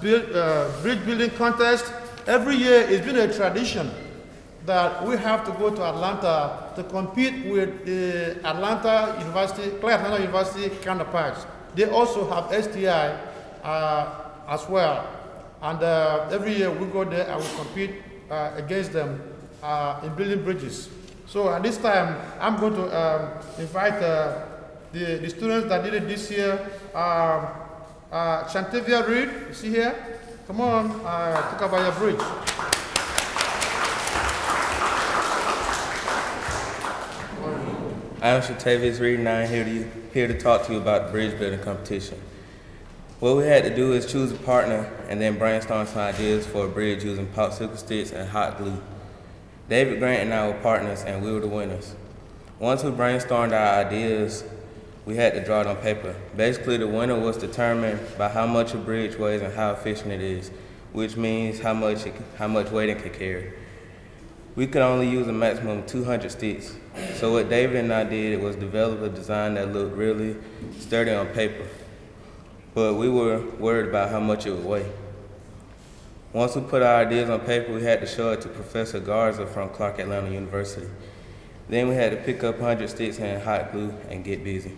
bridge building contest. Every year it's been a tradition that we have to go to Atlanta to compete with the Clay Atlanta University counterparts. They also have STI as well. And every year we go there and we compete against them in building bridges. So at this time, I'm going to invite the students that did it this year. Shentavius, Reed, you see here? Come on, talk about your bridge. I'm Shentavius Reed, and I'm here to talk to you about the bridge building competition. What we had to do is choose a partner and then brainstorm some ideas for a bridge using popsicle sticks and hot glue. David Grant and I were partners, and we were the winners. Once we brainstormed our ideas, we had to draw it on paper. Basically, the winner was determined by how much a bridge weighs and how efficient it is, which means how much weight it can carry. We could only use a maximum of 200 sticks. So what David and I did was develop a design that looked really sturdy on paper, but we were worried about how much it would weigh. Once we put our ideas on paper, we had to show it to Professor Garza from Clark Atlanta University. Then we had to pick up 100 sticks and hot glue and get busy.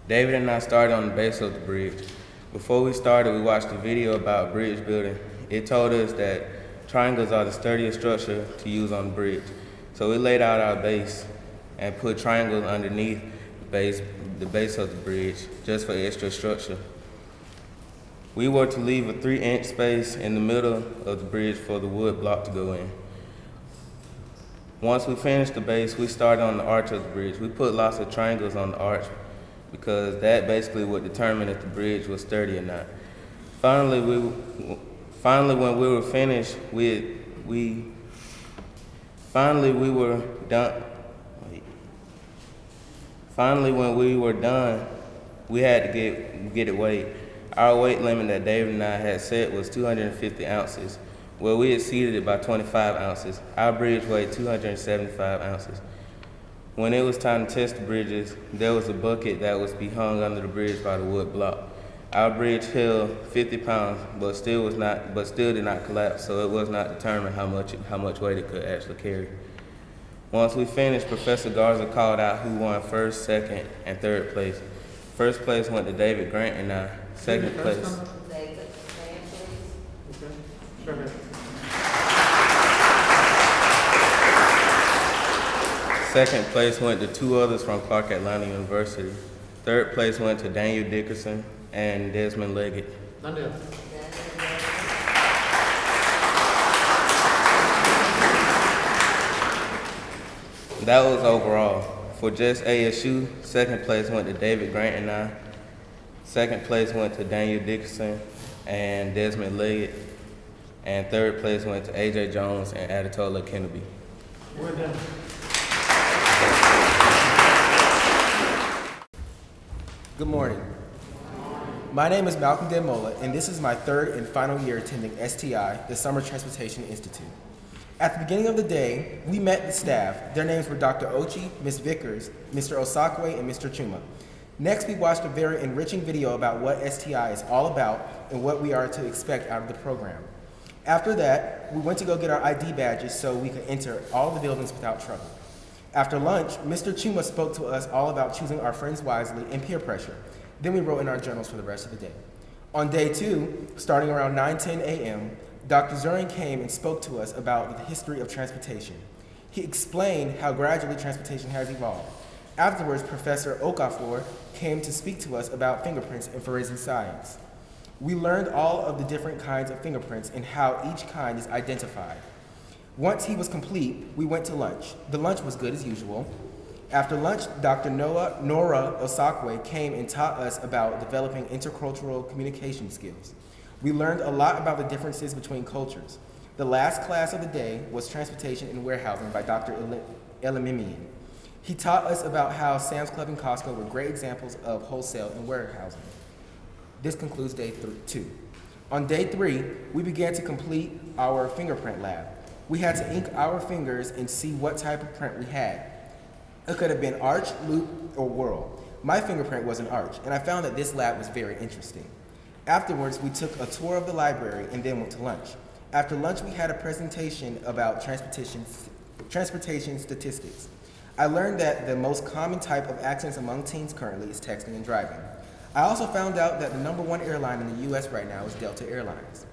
David and I started on the base of the bridge. Before we started, we watched a video about bridge building. It told us that triangles are the sturdiest structure to use on the bridge. So we laid out our base and put triangles underneath the base of the bridge, just for extra structure. We were to leave a 3-inch space in the middle of the bridge for the wood block to go in. Once we finished the base, we started on the arch of the bridge. We put lots of triangles on the arch because that basically would determine if the bridge was sturdy or not. Finally, when we were finished, we had to get it weighed. Our weight limit that David and I had set was 250 ounces. Well, we exceeded it by 25 ounces. Our bridge weighed 275 ounces. When it was time to test the bridges, there was a bucket that was to be hung under the bridge by the wood block. Our bridge held 50 pounds, but still did not collapse, so it was not determined how much weight it could actually carry. Once we finished, Professor Garza called out who won first, second, and third place. First place went to David Grant and I. Second place. David, please. Okay. Second place went to 2 others from Clark Atlanta University. Third place went to Daniel Dickerson and Desmond Leggett. Daniel. That was overall. For just ASU, second place went to David Grant and I. Second place went to Daniel Dickerson and Desmond Leggett. And third place went to AJ Jones and Adetola Akinnubi. We're done. Good morning. My name is Malcolm Danmola, and this is my 3rd and final year attending STI, the Summer Transportation Institute. At the beginning of the day, we met the staff. Their names were Dr. Ochi, Ms. Vickers, Mr. Osakwe, and Mr. Chuma. Next, we watched a very enriching video about what STI is all about and what we are to expect out of the program. After that, we went to go get our ID badges so we could enter all the buildings without trouble. After lunch, Mr. Chuma spoke to us all about choosing our friends wisely and peer pressure. Then we wrote in our journals for the rest of the day. On day 2, starting around 9:10 a.m., Dr. Zurin came and spoke to us about the history of transportation. He explained how gradually transportation has evolved. Afterwards, Professor Okafor came to speak to us about fingerprints and forensic science. We learned all of the different kinds of fingerprints and how each kind is identified. Once he was complete, we went to lunch. The lunch was good as usual. After lunch, Dr. Nora Osakwe came and taught us about developing intercultural communication skills. We learned a lot about the differences between cultures. The last class of the day was Transportation and Warehousing by Dr. Elimimian. He taught us about how Sam's Club and Costco were great examples of wholesale and warehousing. This concludes day 2. On day 3, we began to complete our fingerprint lab. We had to ink our fingers and see what type of print we had. It could have been arch, loop, or whorl. My fingerprint was an arch, and I found that this lab was very interesting. Afterwards, we took a tour of the library and then went to lunch. After lunch, we had a presentation about transportation statistics. I learned that the most common type of accidents among teens currently is texting and driving. I also found out that the #1 airline in the US right now is Delta Airlines.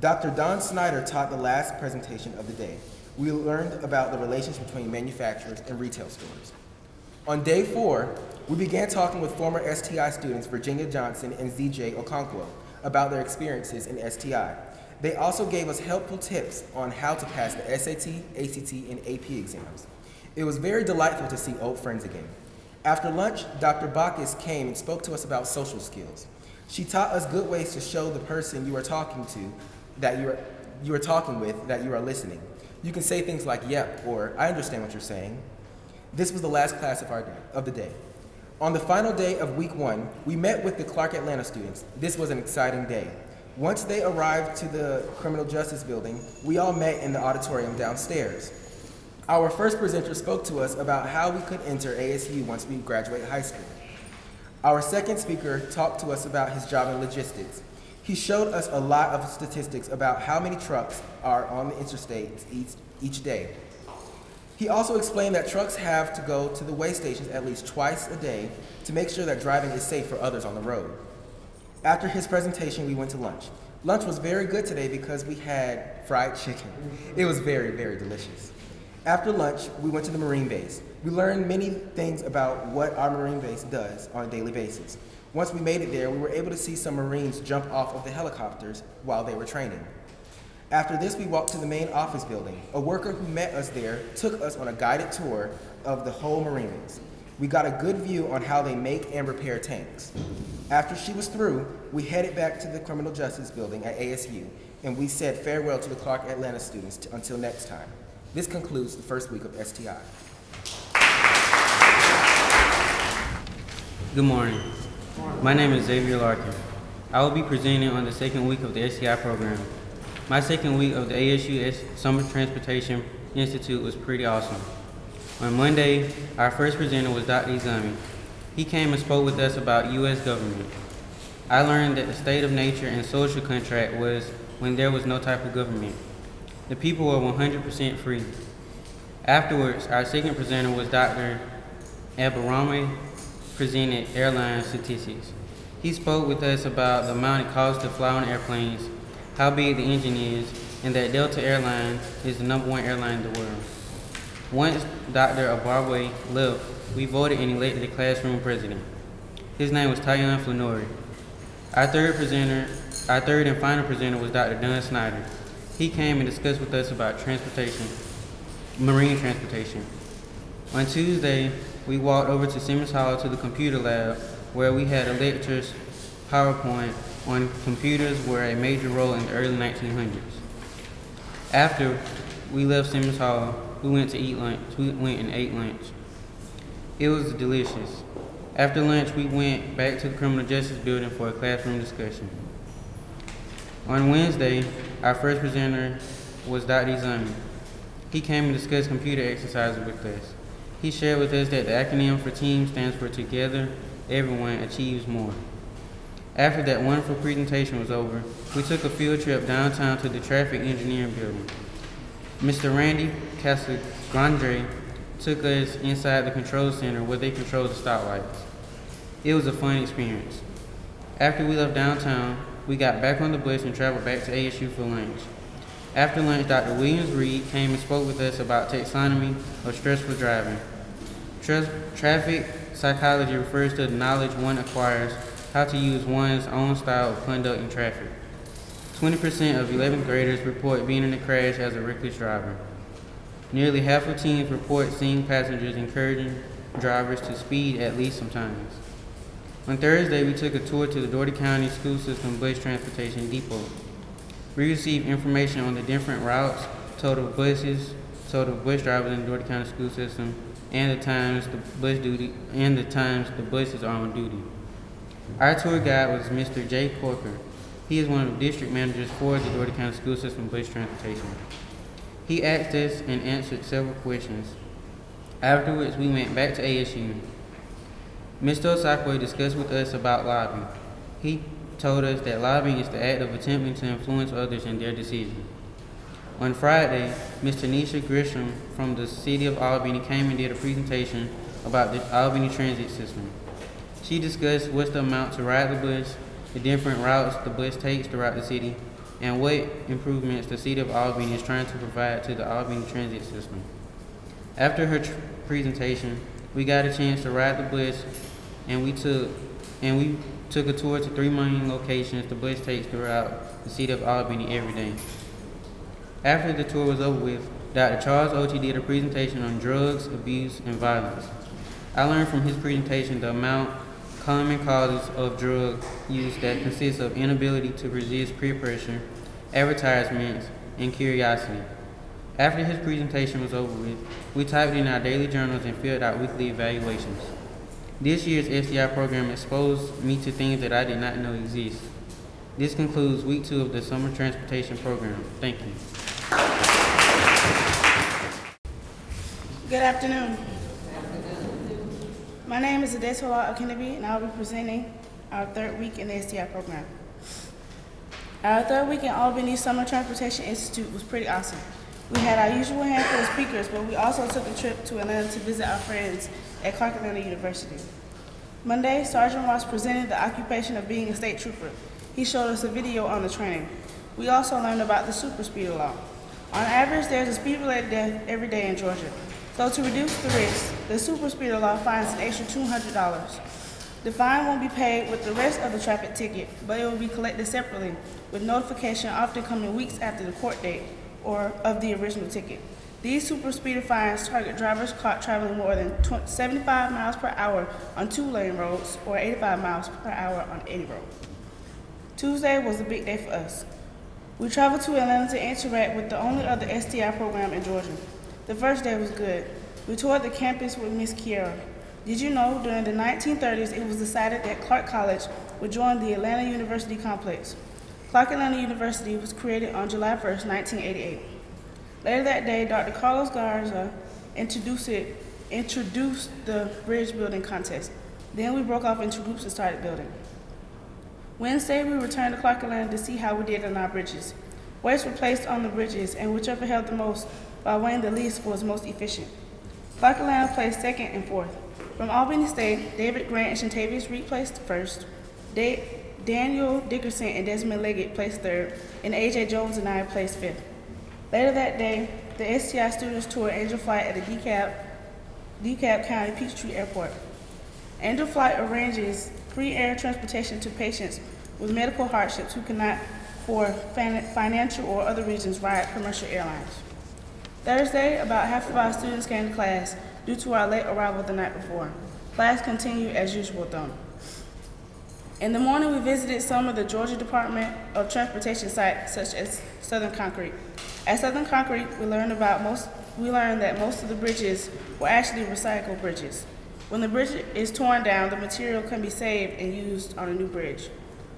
Dr. Don Snyder taught the last presentation of the day. We learned about the relations between manufacturers and retail stores. On day 4, we began talking with former STI students Virginia Johnson and ZJ Okonkwo about their experiences in STI. They also gave us helpful tips on how to pass the SAT, ACT, and AP exams. It was very delightful to see old friends again. After lunch, Dr. Bacchus came and spoke to us about social skills. She taught us good ways to show the person you are talking to that you are talking with that you are listening. You can say things like, yep, or I understand what you're saying. This was the last class of the day. On the final day of week 1, we met with the Clark Atlanta students. This was an exciting day. Once they arrived to the Criminal Justice Building, we all met in the auditorium downstairs. Our first presenter spoke to us about how we could enter ASU once we graduate high school. Our second speaker talked to us about his job in logistics. He showed us a lot of statistics about how many trucks are on the interstates each day. He also explained that trucks have to go to the weigh stations at least twice a day to make sure that driving is safe for others on the road. After his presentation, we went to lunch. Lunch was very good today because we had fried chicken. It was very, very delicious. After lunch, we went to the Marine base. We learned many things about what our Marine base does on a daily basis. Once we made it there, we were able to see some Marines jump off of the helicopters while they were training. After this, we walked to the main office building. A worker who met us there took us on a guided tour of the whole Marine base. We got a good view on how they make and repair tanks. After she was through, we headed back to the Criminal Justice Building at ASU, and we said farewell to the Clark Atlanta students until next time. This concludes the first week of STI. Good morning. My name is Xavier Larkin. I will be presenting on the second week of the STI program. My second week of the ASU Summer Transportation Institute was pretty awesome. On Monday, our first presenter was Dr. Xavier. He came and spoke with us about U.S. government. I learned that the state of nature and social contract was when there was no type of government. The people were 100% free. Afterwards, our second presenter was Dr. Abarame, presented airline statistics. He spoke with us about the amount it costs to fly on airplanes, how big the engine is, and that Delta Airlines is the #1 airline in the world. Once Dr. Abarwe left, we voted and elected the classroom president. His name was Tyon Flannery. Our third and final presenter was Dr. Don Snyder. He came and discussed with us about transportation, marine transportation. On Tuesday, we walked over to Simmons Hall to the computer lab where we had a lecture's PowerPoint on computers were a major role in the early 1900s. After we left Simmons Hall, we went and ate lunch. It was delicious. After lunch, we went back to the Criminal Justice Building for a classroom discussion. On Wednesday, our first presenter was Dr. Xavier. He came and discussed computer exercises with us. He shared with us that the acronym for TEAM stands for Together, Everyone Achieves More. After that wonderful presentation was over, we took a field trip downtown to the Traffic Engineering Building. Mr. Randy Casagrande took us inside the control center where they control the stoplights. It was a fun experience. After we left downtown, we got back on the bus and traveled back to ASU for lunch. After lunch, Dr. Williams-Reed came and spoke with us about taxonomy of stressful driving. Traffic psychology refers to the knowledge one acquires how to use one's own style of conduct in traffic. 20% of 11th graders report being in a crash as a reckless driver. Nearly half of teens report seeing passengers encouraging drivers to speed at least sometimes. On Thursday, we took a tour to the Dougherty County School System Bus Transportation Depot. We received information on the different routes, total buses, total bus drivers in the Dougherty County School System, and the times the buses are on duty. Our tour guide was Mr. Jay Corker. He is one of the district managers for the Dougherty County School System Bus Transportation. He asked us and answered several questions. Afterwards, we went back to ASU. Mr. Osakwe discussed with us about lobbying. told us that lobbying is the act of attempting to influence others in their decisions. On Friday, Ms. Tanisha Grisham from the City of Albany came and did a presentation about the Albany transit system. She discussed what's the amount to ride the bus, the different routes the bus takes throughout the city, and what improvements the City of Albany is trying to provide to the Albany transit system. After her presentation, we got a chance to ride the bus, and we took a tour to 3 main locations the bus takes throughout the City of Albany every day. After the tour was over with, Dr. Charles Ochi did a presentation on drugs, abuse, and violence. I learned from his presentation the common causes of drug use that consists of inability to resist peer pressure, advertisements, and curiosity. After his presentation was over with, we typed in our daily journals and filled out weekly evaluations. This year's STI program exposed me to things that I did not know exist. This concludes week 2 of the summer transportation program. Thank you. Good afternoon. My name is Adetola Akinnubi, and I'll be presenting our 3rd week in the STI program. Our 3rd week in Albany Summer Transportation Institute was pretty awesome. We had our usual handful of speakers, but we also took a trip to Atlanta to visit our friends at Clark Atlanta University. Monday, Sergeant Ross presented the occupation of being a state trooper. He showed us a video on the training. We also learned about the super speeder law. On average, there's a speed-related death every day in Georgia. So to reduce the risk, the super speeder law fines an extra $200. The fine won't be paid with the rest of the traffic ticket, but it will be collected separately, with notification often coming weeks after the court date or of the original ticket. These super speeder fines target drivers caught traveling more than 75 miles per hour on 2-lane roads or 85 miles per hour on any road. Tuesday was a big day for us. We traveled to Atlanta to interact with the only other STI program in Georgia. The first day was good. We toured the campus with Miss Kiera. Did you know during the 1930s it was decided that Clark College would join the Atlanta University complex? Clark Atlanta University was created on July 1st, 1988. Later that day, Dr. Carlos Garza introduced the bridge building contest. Then we broke off into groups and started building. Wednesday, we returned to Clark Atlanta to see how we did on our bridges. Weights were placed on the bridges, and whichever held the most by weighing the least was most efficient. Clark Atlanta placed 2nd and 4th. From Albany State, David Grant and Shentavius Reed placed 1st. Daniel Dickerson and Desmond Leggett placed 3rd, and A.J. Jones and I placed 5th. Later that day, the STI students toured Angel Flight at the DeKalb County Peachtree Airport. Angel Flight arranges free air transportation to patients with medical hardships who cannot, for financial or other reasons, ride commercial airlines. Thursday, about half of our students came to class due to our late arrival the night before. Class continued as usual though. In the morning, we visited some of the Georgia Department of Transportation sites, such as Southern Concrete. At Southern Concrete, we learned that most of the bridges were actually recycled bridges. When the bridge is torn down, the material can be saved and used on a new bridge.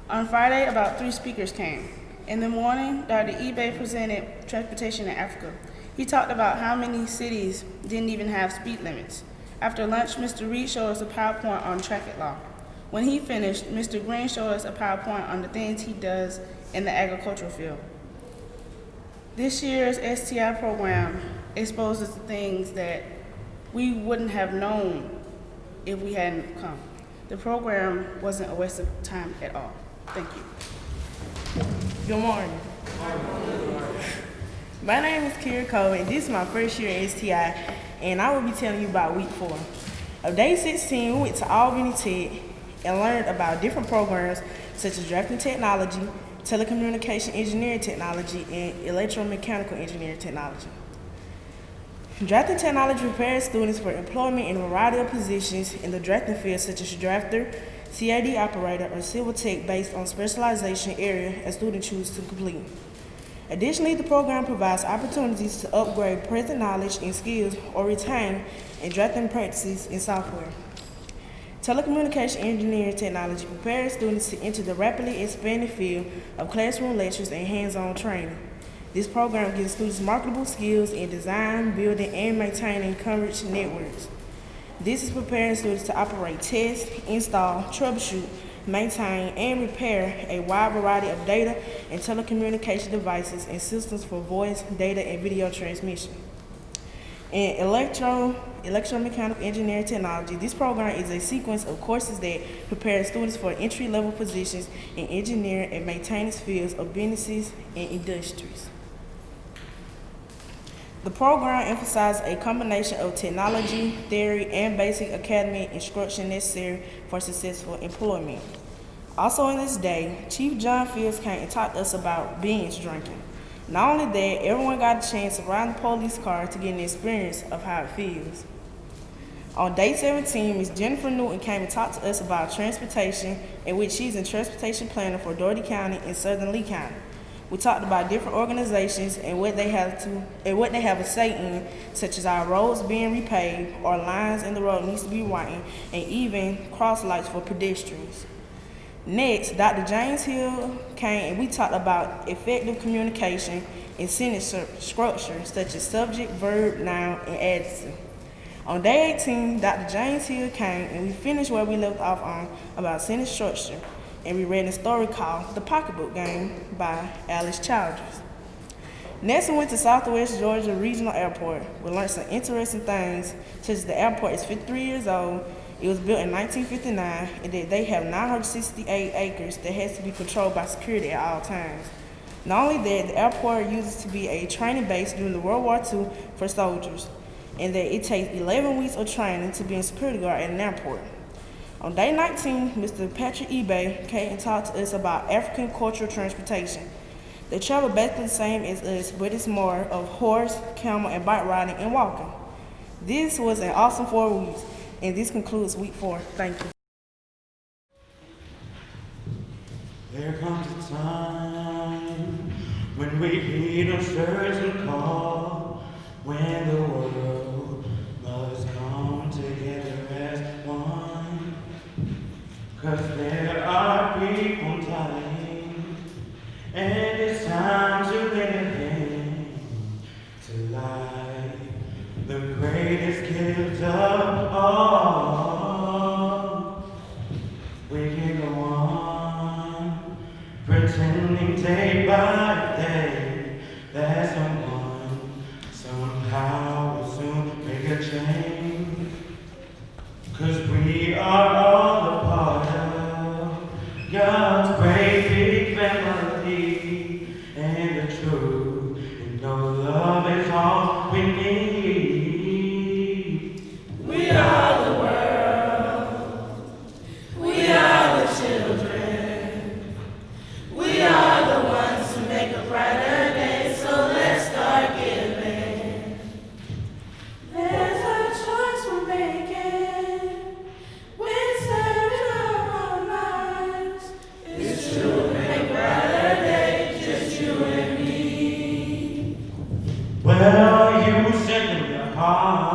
On Friday, about 3 speakers came. In the morning, Dr. Ebay presented transportation in Africa. He talked about how many cities didn't even have speed limits. After lunch, Mr. Reed showed us a PowerPoint on traffic law. When he finished, Mr. Green showed us a PowerPoint on the things he does in the agricultural field. This year's STI program exposes the things that we wouldn't have known if we hadn't come. The program wasn't a waste of time at all. Thank you. Good morning. My name is Kira Covin. This is my first year at STI, and I will be telling you about week 4. Of day 16, we went to Albany Tech and learned about different programs such as drafting technology, telecommunication engineering technology, and electromechanical engineering technology. Drafting technology prepares students for employment in a variety of positions in the drafting field, such as drafter, CAD operator, or civil tech based on specialization area a student chooses to complete. Additionally, the program provides opportunities to upgrade present knowledge and skills or retain in drafting practices in software. Telecommunication engineering technology prepares students to enter the rapidly expanding field of classroom lectures and hands-on training. This program gives students marketable skills in design, building, and maintaining coverage networks. This is preparing students to operate, test, install, troubleshoot maintain, and repair a wide variety of data and telecommunication devices and systems for voice, data, and video transmission. In electromechanical engineering technology, this program is a sequence of courses that prepare students for entry-level positions in engineering and maintenance fields of businesses and industries. The program emphasizes a combination of technology, theory, and basic academic instruction necessary for successful employment. Also on this day, Chief John Fields came and talked to us about binge drinking. Not only that, everyone got a chance to ride in the police car to get an experience of how it feels. On day 17, Ms. Jennifer Newton came and talked to us about transportation, in which she's a transportation planner for Doherty County and Southern Lee County. We talked about different organizations and what they have a say in, such as our roads being repaved or lines in the road needs to be widened, and even cross lights for pedestrians. Next, Dr. James Hill came and we talked about effective communication and sentence structure, such as subject, verb, noun, and adjective. On day 18, Dr. James Hill came and we finished where we left off on about sentence structure, and we read a story called The Pocketbook Game by Alice Childress. Next, we went to Southwest Georgia Regional Airport. We learned some interesting things, such as the airport is 53 years old, it was built in 1959, and that they have 968 acres that has to be controlled by security at all times. Not only that, the airport uses to be a training base during the World War II for soldiers, and that it takes 11 weeks of training to be a security guard at an airport. On day 19, Mr. Patrick Ebay came and talked to us about African cultural transportation. They travel basically the same as us, but it's more of horse, camel, and bike riding and walking. This was an awesome 4 weeks, and this concludes week 4. Thank you. There comes a time when we heed a certain call, when the world must come together as one. 'Cause there are people dying, and it's time to let it in, to light the greatest gift of all. We can go on pretending day by day that someone somehow will soon make a change. 'Cause we are all a part of God's great big family, and the truth and no love is all we need. We are the world. We are the children. We are the ones who make a brighter day, so let's start giving. There's a choice we're making. We're serving our lives. It's true, make a brighter day, just you and me. Well, you sent me a heart.